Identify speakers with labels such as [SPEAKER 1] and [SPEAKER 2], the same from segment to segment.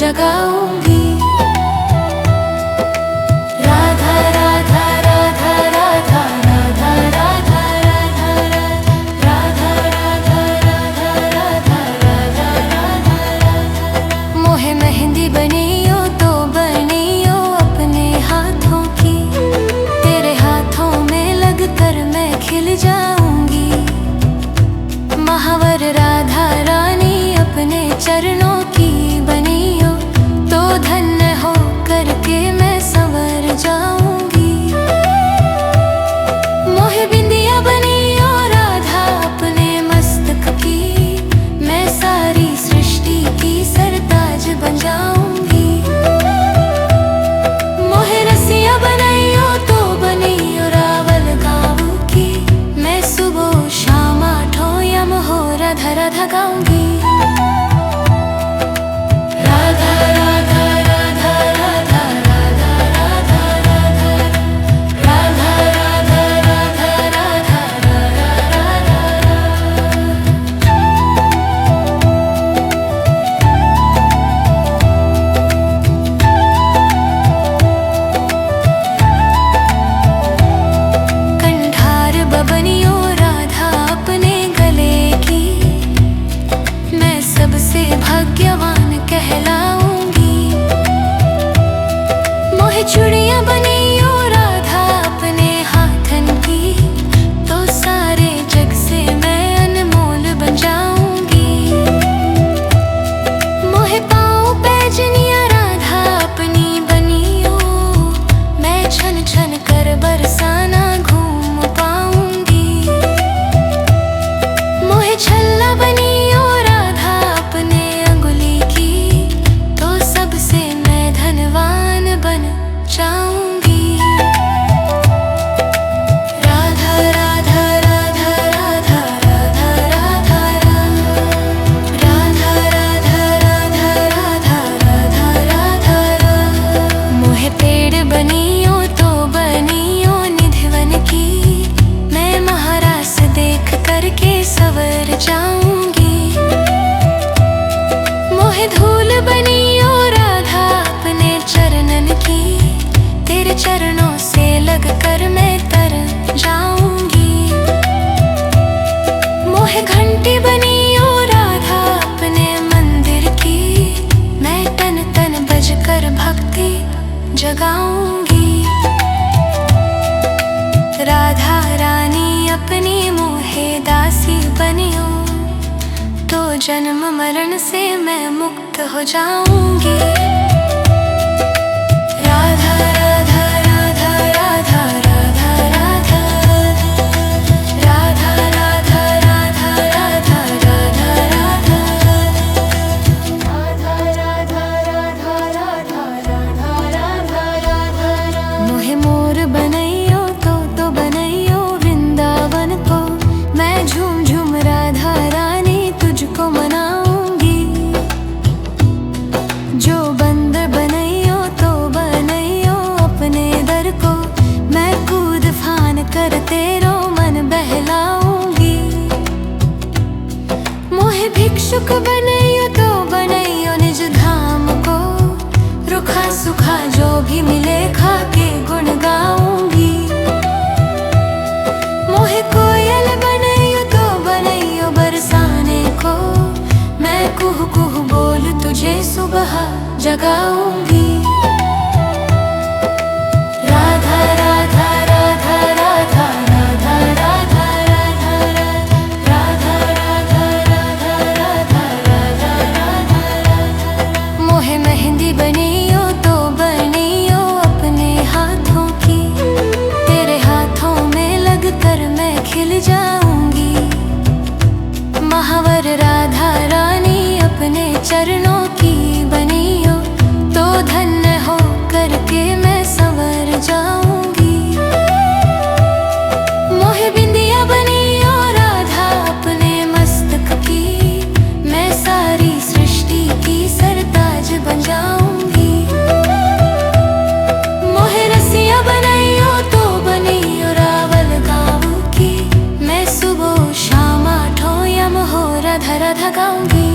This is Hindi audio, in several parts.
[SPEAKER 1] जगाऊंगी। राधा राधा राधा राधा राधा राधा राधा राधा राधा राधा राधा राधा। मोहे मेहंदी बनियो तो बनियो अपने हाथों की, तेरे हाथों में लगकर मैं खिल जाऊंगी। महावर राधा रानी अपने चरणों की बनियो तो धन्य हो करके मैं संवर जाऊंगी। मोहे बिंदिया बनियो राधा अपने मस्तक की, मैं सारी सृष्टि की सरताज बन जाऊंगी। मोहे रसिया बनियो तो बनियो रावल गाँव की, मैं सुबह शाम आठों यम हो राधा राधा गाऊंगी। राधा राधा राधा राधा राधा राधा राधा राधा राधा राधा कंठार बबनियो राधा अपने गले की, मैं सबसे भाग्यवान कहलाऊंगी। मोहे चूड़ियां बनियो राधा अपने हाथन की, तो सारे जग से मैं अनमोल बन जाऊंगी। मोहे पाँव पैजनिया राधा अपनी बनियो, मैं छन छन कर बरसाना घूम पाऊंगी। मोहे छल्ला बनियो राधा अपने अंगुली की, तो सबसे मैं धनवान बन जाऊंगी। राधा राधा राधा राधा राधा राधा राधा राधा राधा राधा राधा राधा। मोहे पेड़ बनियो तो बनियो निधिवन की, मैं महारास देख करके सवर जाऊंगी। मोहे धूल बनियो राधा अपने चरणन की, तेरे चरणों से लगकर मैं तर जाऊंगी। मोहे घंटी बनियो राधा अपने मंदिर की, मैं तन तन बजकर भक्ति जगाऊंगी। राधा रानी अपनी मोहे दासी बनियो, तो जन्म मरण से मैं मुक्त हो जाऊंगी। राधा राधा राधा राधा राधा राधा राधा राधा राधा राधा राधा राधा राधा राधा। मोहे मोर बनैयो तो बनैयो वृंदावन को, मैं झूम झूम राधा रानी तुझको मनाऊंगी। जो बंदर बनैयो तो बनैयो अपने दर को, मैं कूद फान कर तेरो मन बहलाऊंगी। मोहे भिक्षुक बनैयो तो बनैयो निज धाम को, रुखा सुखा जो भी मिले खा के गुण गाऊंगी। मोहे कोयल बनैयो तो बनैयो बरसाने को, मैं कुहू कुहू बोल तुझे सुबह जगाऊंगी। राधा राधा राधा राधा राधा राधा राधा राधा राधा राधा राधा राधा राधा। मोहे मेहंदी बनियो तो बनियो अपने हाथों की, तेरे हाथों में लगकर मैं खिल जाऊंगी। महावर राधा रानी अपने चरणों की बनियो, तो धन्य हो करके मैं संवर जाऊंगी। मोहे बिंदिया बनियो राधा अपने मस्तक की, मैं सारी सृष्टि की सरताज बन जाऊंगी। मोहे रसिया बनियो तो बनियो रावल गाँव की, मैं सुबह शाम आठों यम हो राधा राधा गाऊंगी।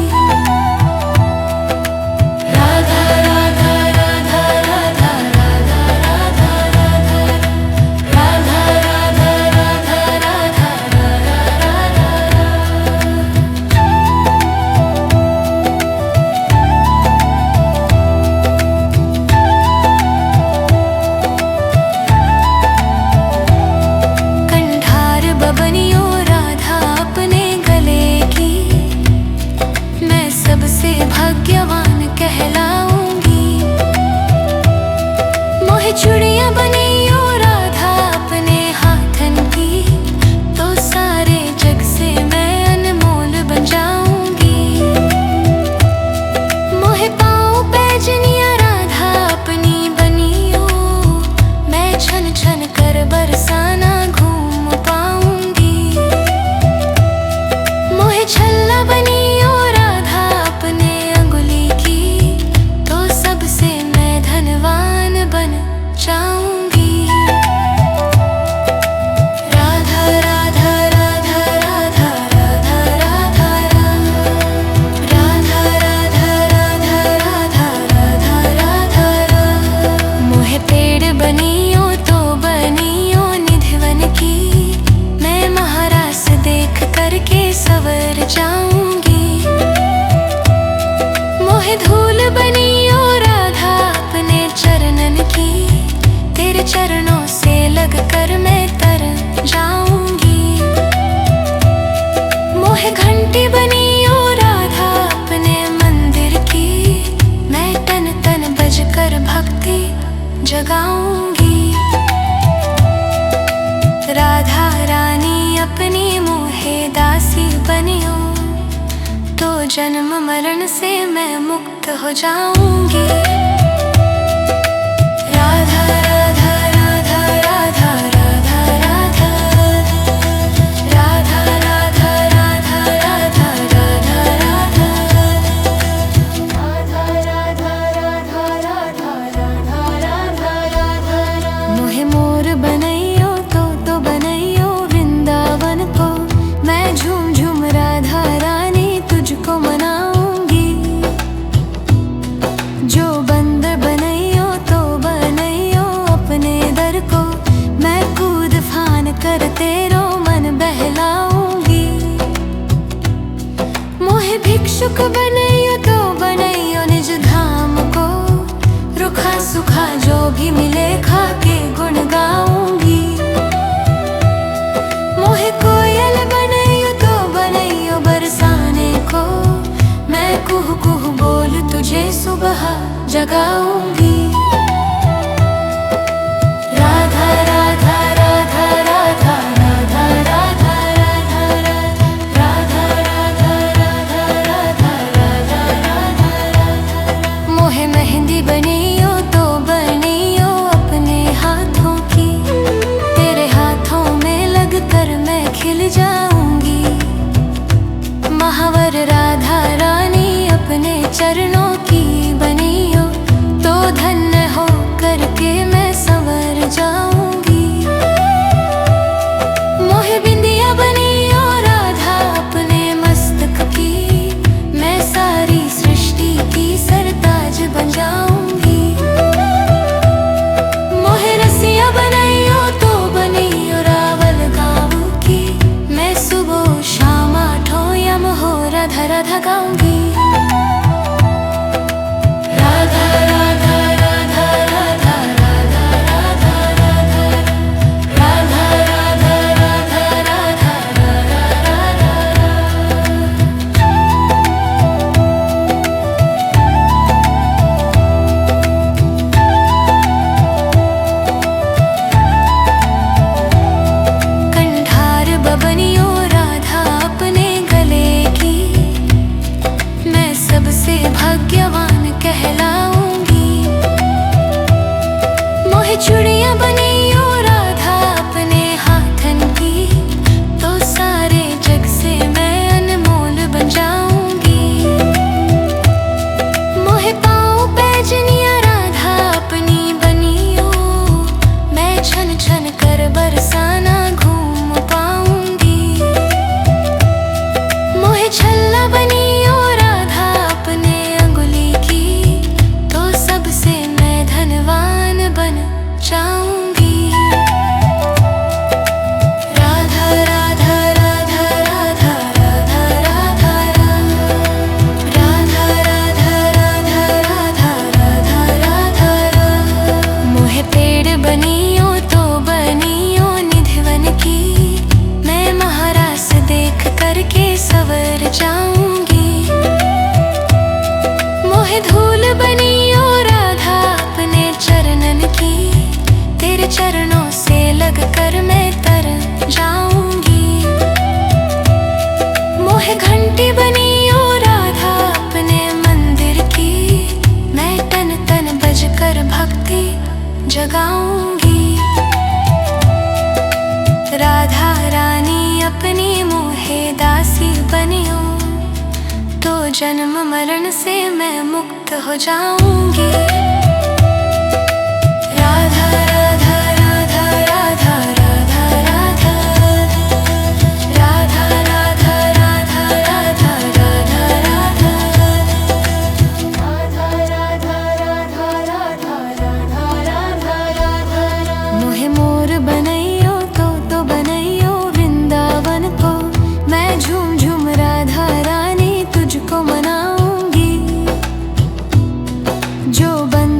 [SPEAKER 1] जन्म मरण से मैं मुक्त हो जाऊंगी। राधा राधा राधा राधा राधा राधा राधा राधा राधा राधा राधा राधा मोहे मोर बनैयो तो बनैयो वृंदावन को, मैं झूम झूम राधा रानी तुझको मनाऊंगी। जो बंदर बनैयो तो बनैयो अपने दर को, मैं कूद फान कर तेरो मन बहलाऊंगी। मोहे भिक्षुक बनैयो तो बनैयो निज धाम को, रुखा सुखा जो भी मिले खा के गुण गाऊंगी। मोहे कोयल बनैयो तो बनैयो बरसाने को, मैं कुहू कुहू बोल तुझे सुबह जगाऊंगी। राधा राधा राधा राधा राधा राधा राधा राधा राधा राधा राधा राधा राधा। मोहे मेहंदी बनियो तो बनियो अपने हाथों की, तेरे हाथों में लग कर मैं खिल जाऊंगी। महावर राधा रानी अपने चरणों की बनियो, तो धन्य हो करके मैं संवर जाऊंगी। मोहे बिंदिया बनियो राधा अपने मस्तक की, मैं सारी सृष्टि की सरताज बन जाऊंगी। मोहे रसिया बनैयो तो बनियो रावल गाँव की, मैं सुबह शाम आठों यम हो राधा राधा गाऊंगी। राधा राधा राधा राधा राधा राधा राधा राधा राधा राधा कंठार बबनियो राधा अपने गले की, मैं सबसे भाग्यवान कहलाऊंगी। मोहे चूड़ियां बनियो राधा अपने हाथन की, तो सारे जग से मैं अनमोल बन जाऊंगी। मोहे पाँव पैजनिया राधा अपनी बनियो, मैं छन छन कर बरसाना घूम पाऊंगी। मोहे छल्ला बनियो राधा अपने अंगुली की, तो सबसे मैं धनवान बन जाऊंगी। राधा राधा राधा राधा राधा राधा राधा राधा राधा राधा राधा राधा। मोहे पेड़ बनियो तो बनियो निधिवन की, मैं महारास देख करके सवर जाऊंगी। मोहे धूल बनियो राधा अपने चरणन की, तेरे चरणों से लग कर मैं तर जाऊंगी। मोहे घंटी बनियो राधा अपने मंदिर की, मैं तन तन बज कर भक्ति जगाऊंगी। राधा रानी अपनी मोहे दासी बनियो, तो जन्म मरण से मैं मुक्त हो जाऊंगी। राधा राधा राधा राधा राधा राधा राधा राधा राधा राधा राधा राधा मोहे मोर बनैयो तो बनैयो वृंदावन को, मैं झूम झूम राधा रानी तुझको मनाऊंगी। जो बन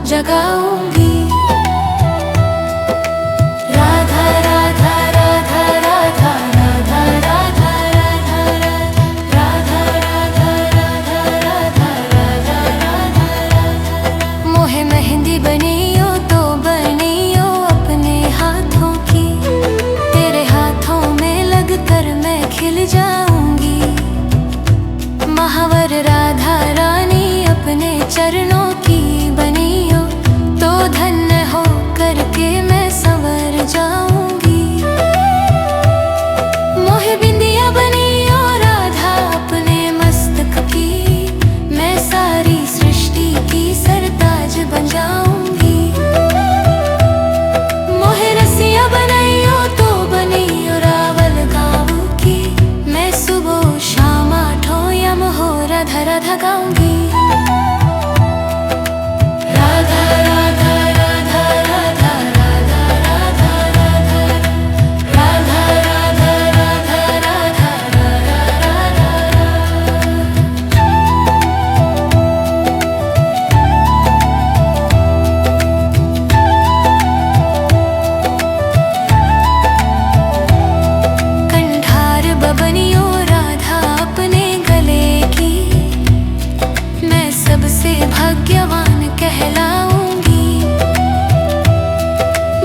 [SPEAKER 1] जगाऊंगी। राधा राधा राधा राधा राधा राधा राधा राधा राधा राधा राधा राधा। मोहे मेहंदी बनियो तो बनियो अपने हाथों की, तेरे हाथों में लगकर मैं खिल जाऊंगी। महावर राधा रानी अपने चरणों की बनियो तो धन्य हो करके मैं संवर जाऊंगी। मोहे बिंदिया बनियो राधा अपने मस्तक की, मैं सारी सृष्टि की सरताज बन जाऊंगी। मोहे रसिया बनियो तो बनियो रावल गाँव की, मैं सुबह शाम आठों यम हो राधा राधा गाऊंगी। राधा राधा राधा राधा राधा राधा राधा राधा राधा राधा राधा कंठार बबनियो राधा अपने गले की, मैं सबसे भाग्यवान कहलाऊंगी।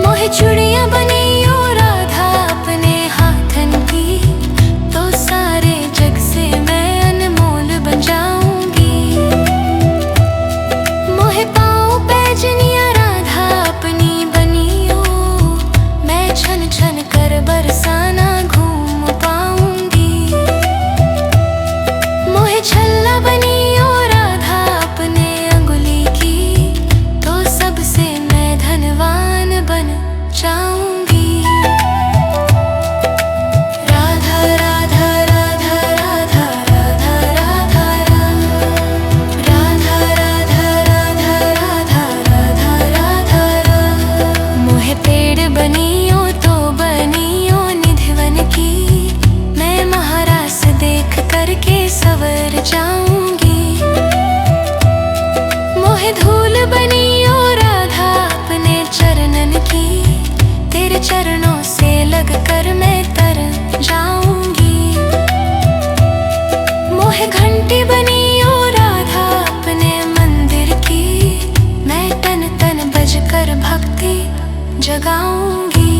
[SPEAKER 1] मोहे चूड़ियां बनियो राधा अपने हाथन की, तो सारे जग से मैं अनमोल बन जाऊंगी। मोहे पाँव पैजनिया राधा अपनी बनियो, मैं छन छन कर बरसाना घूम पाऊंगी। मोहे छल्ला बनियो राधा अपने अंगुली की, तो सबसे मैं धनवान बन जाऊंगी। राधा राधा राधा राधा राधा राधा राधा राधा राधा राधा राधा राधा। मोहे पेड़ बनियो तो बनियो निधिवन की, मैं महारास देख करके सवर जाऊंगी। मोहे धूल बनियो राधा अपने चरणन की, तेरे चरणों से लगकर मैं तर जाऊंगी। मोहे घंटी बनियो राधा अपने मंदिर की, मैं तन तन बजकर भक्ति जगाऊंगी।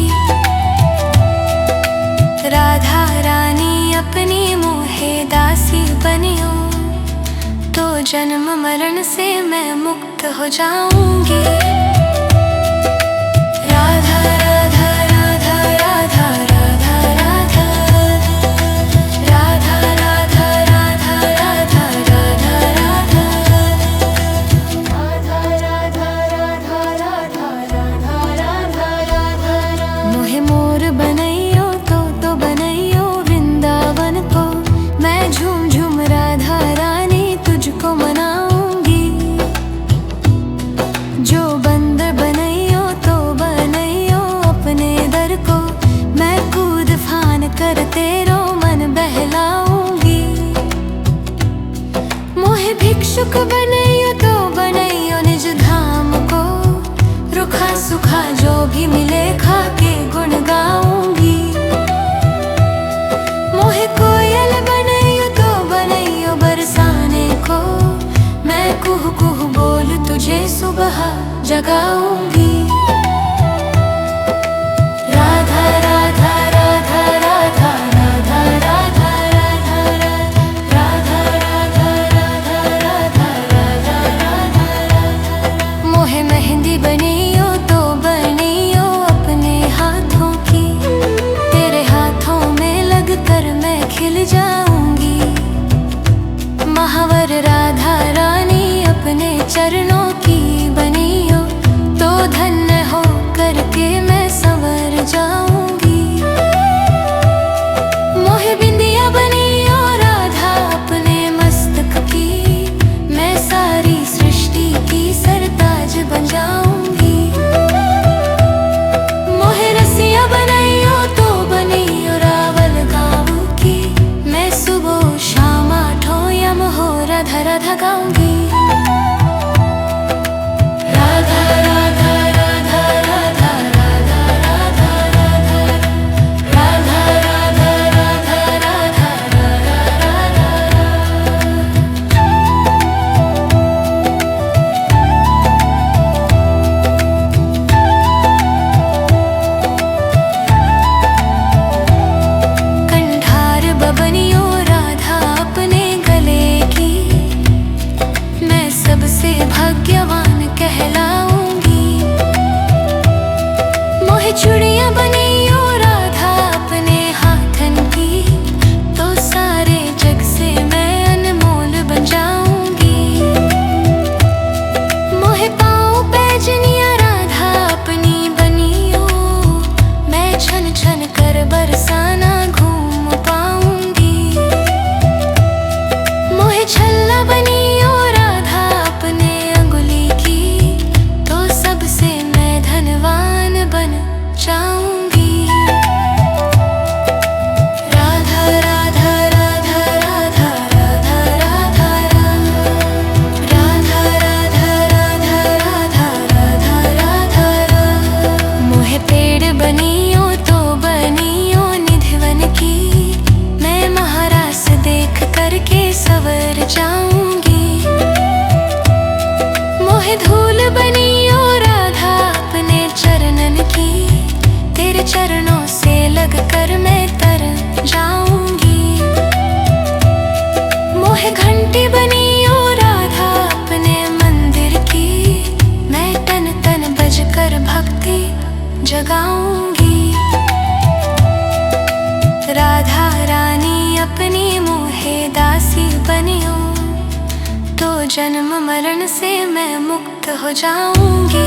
[SPEAKER 1] राधा रानी अपनी मोहे दासी बनियो, तो जन्म मरण से मैं मुक्त हो जाऊंगी। राधा राधा राधा राधा राधा राधा राधा राधा राधा राधा राधा राधा राधा। मोहे मोर बनइयो तो बनइयो वृंदावन को, मैं झूम झूम राधा रानी तुझको मनाऊंगी। जो बंदर बनइयो तो बनइयो अपने दर को, मैं कूद फान कर तेरो मन बहलाऊंगी। मोहे भिक्षुक बनइयो तो बनइयो निज धाम को, रुखा सुखा जो भी मिले खा के गुण गाऊंगी। मोहे कोयल बनइयो तो बनइयो बरसाने को, मैं कुहू कुहू बोल तुझे सुबह जगाऊंगी। राधा राधा राधा राधा राधा राधा राधा राधा राधा राधा राधा। मोहे मेहंदी बनियो तो बनियो अपने हाथों की, तेरे हाथों में लगकर मैं खिल जाऊंगी। महावर राधा रानी अपने चरणों की बनियो, तो धन्य हो करके मैं संवर जाऊंगी। मोहे बिंदिया बनियो राधा अपने मस्तक की, मैं सारी सृष्टि की सरताज बन जाऊंगी। मोहे रसिया बनियो तो बनियो रावल गाँव की, मैं सुबह शाम आठों यम हो राधा राधा गाऊंगी। राधा जगाऊंगी। राधा रानी अपनी मोहे दासी बनियो, तो जन्म मरण से मैं मुक्त हो जाऊंगी।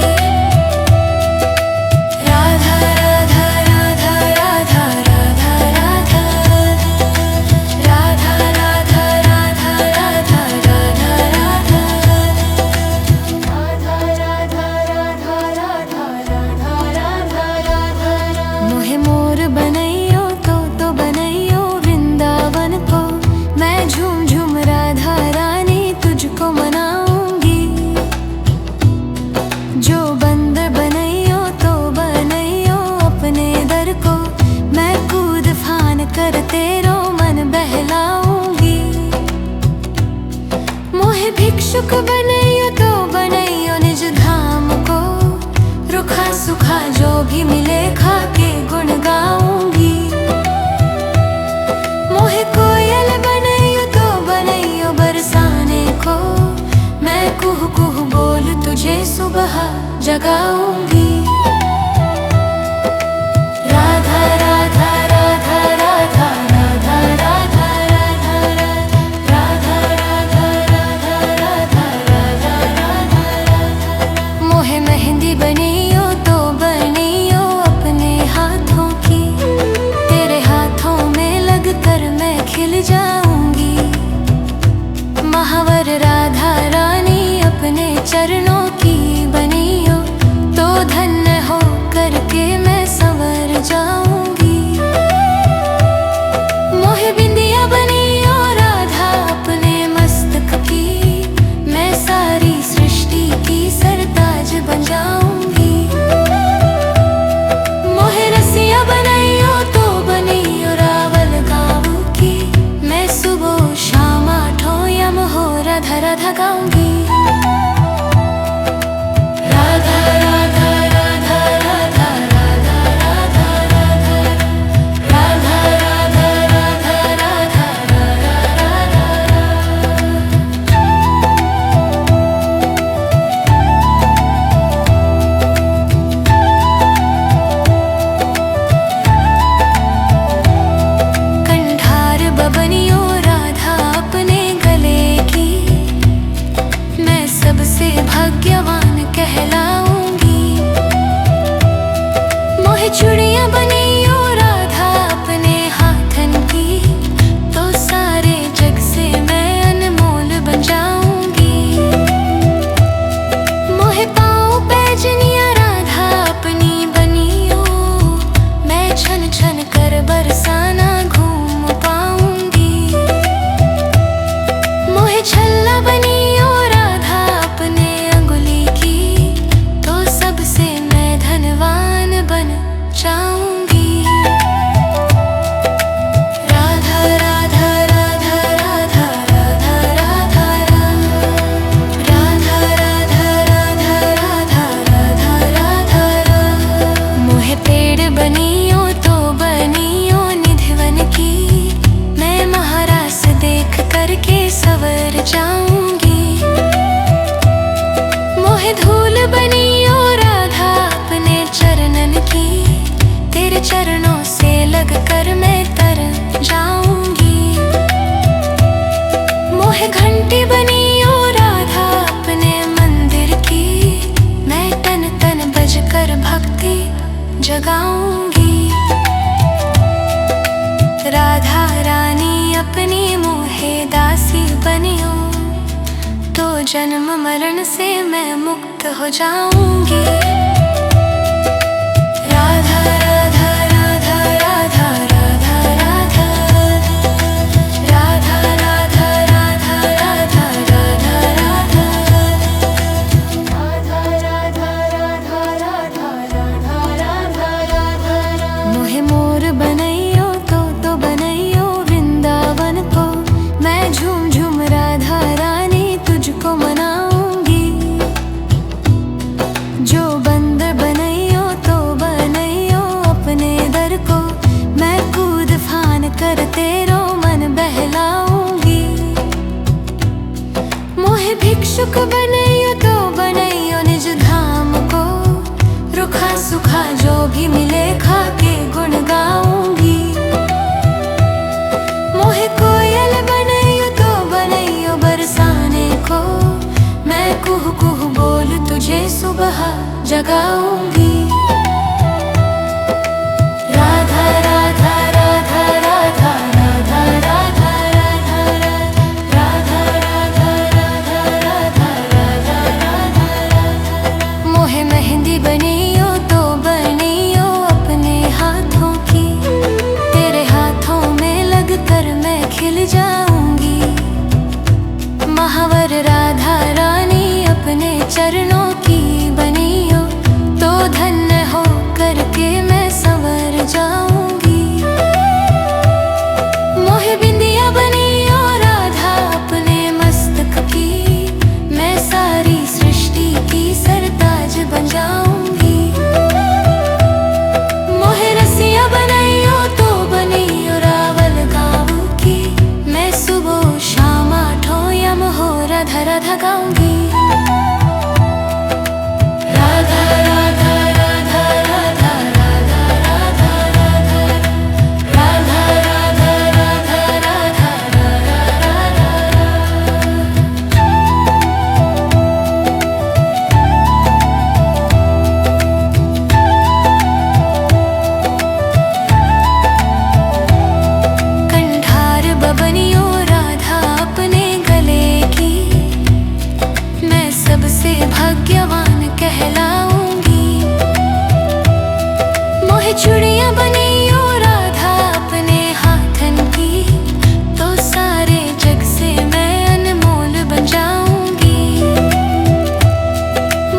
[SPEAKER 1] राधा राधा राधा राधा राधा राधा राधा राधा राधा राधा राधा राधा मोहे मोर बनैयो तो बनैयो वृंदावन को, मैं झूम झूम राधा रानी तुझको मनाऊंगी। जो बंदर बनैयो तो बनैयो अपने दर को, मैं कूद फान कर तेरो मन बहलाऊंगी। मोहे भिक्षुक बनैयो तो बनैयो निज धाम को, रुखा सुखा जो भी मिले खा के गुण गाऊंगी। मोहे कोयल बनैयो तो बनैयो बरसाने को, मैं कुहू कुहू बोल तुझे सुबह जगाऊंगी। राधा राधा राधा राधा राधा राधा राधा राधा राधा राधा राधा राधा। मोहे मेहंदी बनियो तो बनियो अपने हाथों की, तेरे हाथों में लगकर मैं खिल जाऊंगी। महावर राधा रानी अपने चरणों की बनियो, तो धन्य हो करके मैं संवर जाऊंगी। मोहे बिंदिया बनियो राधा अपने मस्तक की, मैं सारी सृष्टि की सरताज बन जाऊंगी। मोहे रसिया बनैयो तो बनियो रावल गाँव की, मैं सुबह शाम आठों यम हो राधा राधा गाऊंगी। राधा राधा राधा राधा राधा राधा राधा राधा राधा राधा कंठार बबनियो राधा अपने गले की, मैं सबसे भाग्यवान कहलाऊंगी। मोहे चूड़ियां बनियो राधा अपने हाथन की, तो सारे जग से मैं अनमोल बन जाऊंगी। मोहे पाँव पैजनिया राधा अपनी बनियो, मैं छन छन कर बरसाना घूम पाऊंगी। मोहे छल्ला बनियो राधा अपने अंगुली की, तो सबसे मैं धनवान बन जाऊंगी। राधा राधा राधा राधा राधा राधा राधा राधा राधा राधा राधा राधा। मोहे पेड़ बनियो तो बनियो निधिवन की, मैं महारास देख करके सवर जाऊंगी। मोहे धूल बनियो राधा अपने चरणन की, तेरे चरणों से लग कर मैं तर जाऊंगी। मोहे घंटी बनियो राधा अपने मंदिर की, मैं तन तन बज कर भक्ति जगाऊंगी। राधा रानी अपनी मोहे दासी बनियो, तो जन्म मरण से मैं मुक्त हो जाऊंगी। राधा राधा राधा राधा राधा राधा राधा राधा राधा राधा राधा राधा। मोहे मोर बनैयो तो बनैयो वृंदावन को, मैं झूम झूम राधा रानी तुझको मनाऊंगी। जो बंदर बनैयो तो बनैयो अपने दर को, मैं कूद फान कर तेरो मन बहलाऊंगी। मोहे भिक्षुक बनैयो तो बनैयो निज धाम को, रुखा सुखा जो भी मिले खाके गुण गाऊंगी। मोहे कोयल बनैयो तो बनैयो बरसाने को, मैं कुहू कुहू बोल तुझे सुबह जगाऊंगी। राधा राधा राधा राधा राधा राधा राधा राधा राधा राधा राधा राधा राधा। मोहे मेहंदी बनियो तो बनियो अपने हाथों की, तेरे हाथों में लगकर मैं खिल जाऊंगी। महावर राधा रानी अपने चरणों की बनियो तो धन्य हो करके मैं संवर जाऊंगी। मोहे बिंदिया बनियो राधा अपने मस्तक की, मैं सारी सृष्टि की सरताज बन जाऊंगी। मोहे रसिया बनैयो तो बनियो रावल गाँव की, मैं सुबह शाम आठों यम हो राधा राधा गाऊंगी। राधा राधा राधा राधा राधा राधा राधा राधा राधा राधा राधा कंठार बबनियो राधा अपने गले की, मैं सबसे भाग्यवान कहलाऊंगी। मोहे चूड़ियां बनियो राधा अपने हाथन की, तो सारे जग से मैं अनमोल बन जाऊंगी।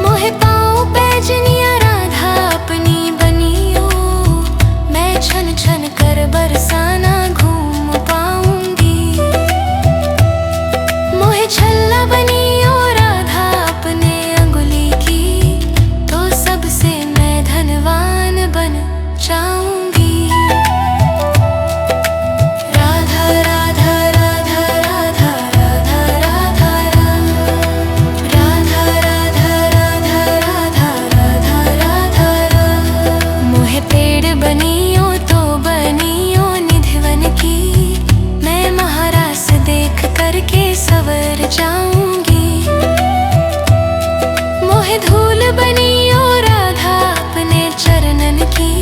[SPEAKER 1] मोहे पाँव पैजनिया राधा अपनी बनियो, मैं छन छन कर बरसाना घूम पाऊंगी। मोहे छल्ला बनियो राधा अपने अंगुली की, तो सबसे मैं धनवान बन जाऊंगी। राधा राधा राधा राधा राधा राधा राधा राधा राधा राधा राधा राधा। मोहे पेड़ बनियो तो बनियो निधिवन की, मैं महारास देख करके सवर जाऊंगी। मोहे धूल बनियो राधा अपने चरणन की,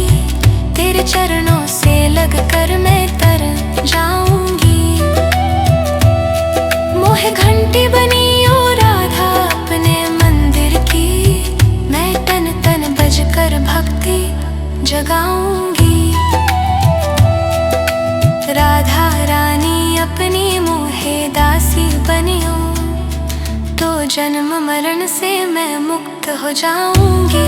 [SPEAKER 1] तेरे चरणों से लग कर मैं तर जाऊंगी। मोहे घंटी बनियो राधा अपने मंदिर की, मैं तन तन बज कर भक्ति जगाऊंगी। राधा रानी अपनी मोहे दासी बनियो, तो जन्म मरण से मैं मुक्त हो जाऊंगी।